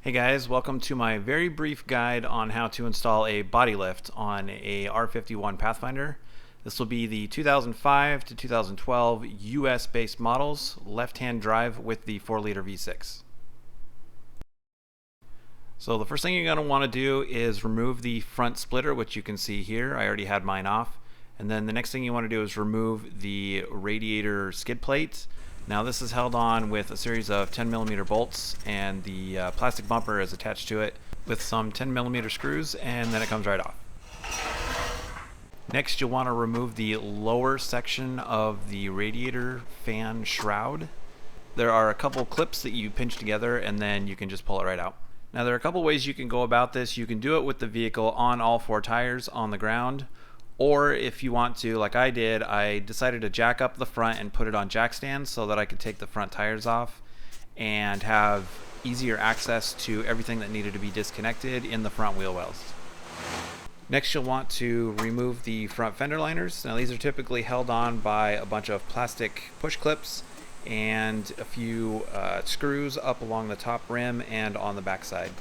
Hey guys, welcome to my very brief guide on how to install a body lift on a R51 Pathfinder. This will be the 2005 to 2012 US based models, left-hand drive with the 4-liter V6. So the first thing you're going to want to do is remove the front splitter, which you can see here. I already had mine off. And then the next thing you want to do is remove the radiator skid plate. Now this is held on with a series of 10mm bolts, and the plastic bumper is attached to it with some 10mm screws, and then it comes right off. Next, you'll want to remove the lower section of the radiator fan shroud. There are a couple clips that you pinch together, and then you can just pull it right out. Now there are a couple ways you can go about this. You can do it with the vehicle on all 4 tires on the ground, or if you want to, like I did, I decided to jack up the front and put it on jack stands so that I could take the front tires off and have easier access to everything that needed to be disconnected in the front wheel wells. Next, you'll want to remove the front fender liners. Now these are typically held on by a bunch of plastic push clips and a few screws up along the top rim and on the back side.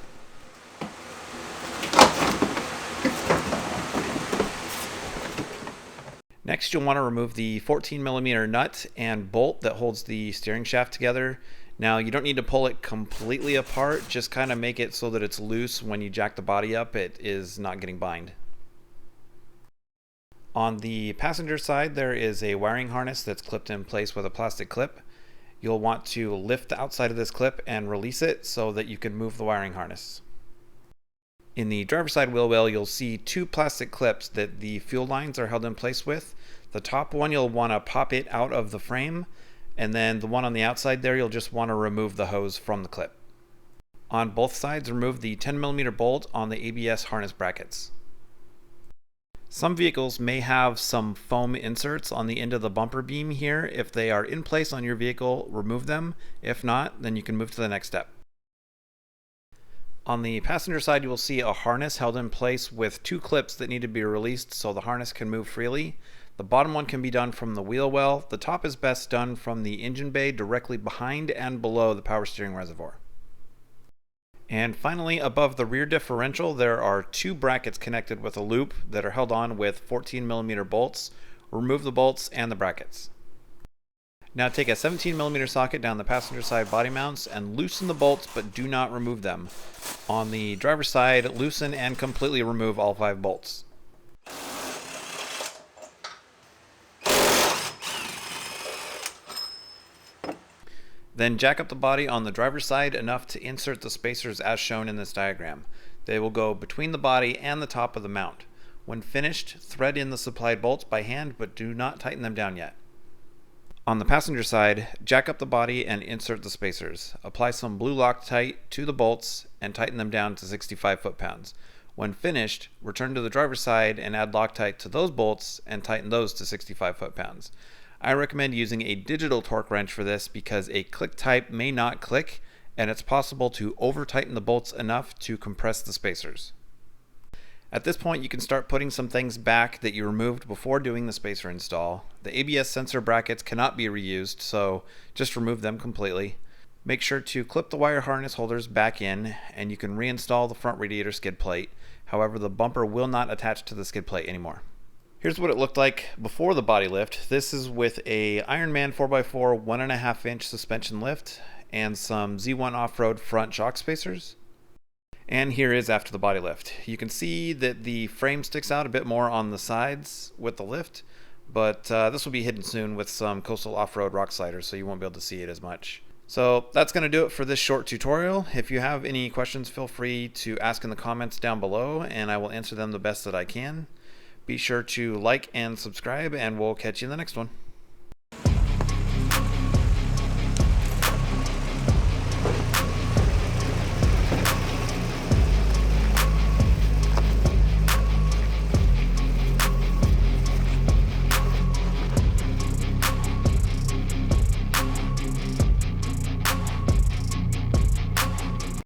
Next, you'll want to remove the 14mm nut and bolt that holds the steering shaft together. Now you don't need to pull it completely apart, just kind of make it so that it's loose when you jack the body up, it is not getting bind. On the passenger side, there is a wiring harness that's clipped in place with a plastic clip. You'll want to lift the outside of this clip and release it so that you can move the wiring harness. In the driver's side wheel well, you'll see 2 plastic clips that the fuel lines are held in place with. The top one, you'll want to pop it out of the frame, and then the one on the outside there, you'll just want to remove the hose from the clip. On both sides, remove the 10mm bolt on the ABS harness brackets. Some vehicles may have some foam inserts on the end of the bumper beam here. If they are in place on your vehicle, remove them. If not, then you can move to the next step. On the passenger side, you will see a harness held in place with 2 clips that need to be released so the harness can move freely. The bottom one can be done from the wheel well. The top is best done from the engine bay directly behind and below the power steering reservoir. And finally, above the rear differential, there are 2 brackets connected with a loop that are held on with 14mm bolts. Remove the bolts and the brackets. Now take a 17mm socket down the passenger side body mounts and loosen the bolts, but do not remove them. On the driver's side, loosen and completely remove all 5 bolts. Then jack up the body on the driver's side enough to insert the spacers as shown in this diagram. They will go between the body and the top of the mount. When finished, thread in the supplied bolts by hand, but do not tighten them down yet. On the passenger side, jack up the body and insert the spacers. Apply some blue Loctite to the bolts and tighten them down to 65 foot-pounds. When finished, return to the driver's side and add Loctite to those bolts and tighten those to 65 foot-pounds. I recommend using a digital torque wrench for this because a click type may not click, and it's possible to over-tighten the bolts enough to compress the spacers. At this point, you can start putting some things back that you removed before doing the spacer install. The ABS sensor brackets cannot be reused, so just remove them completely. Make sure to clip the wire harness holders back in, and you can reinstall the front radiator skid plate. However, the bumper will not attach to the skid plate anymore. Here's what it looked like before the body lift. This is with a Ironman 4x4 1.5 inch suspension lift and some Z1 Offroad front shock spacers. And here is after the body lift. You can see that the frame sticks out a bit more on the sides with the lift, but this will be hidden soon with some coastal off-road rock sliders, so you won't be able to see it as much. So that's going to do it for this short tutorial. If you have any questions, feel free to ask in the comments down below, and I will answer them the best that I can. Be sure to like and subscribe, and we'll catch you in the next one.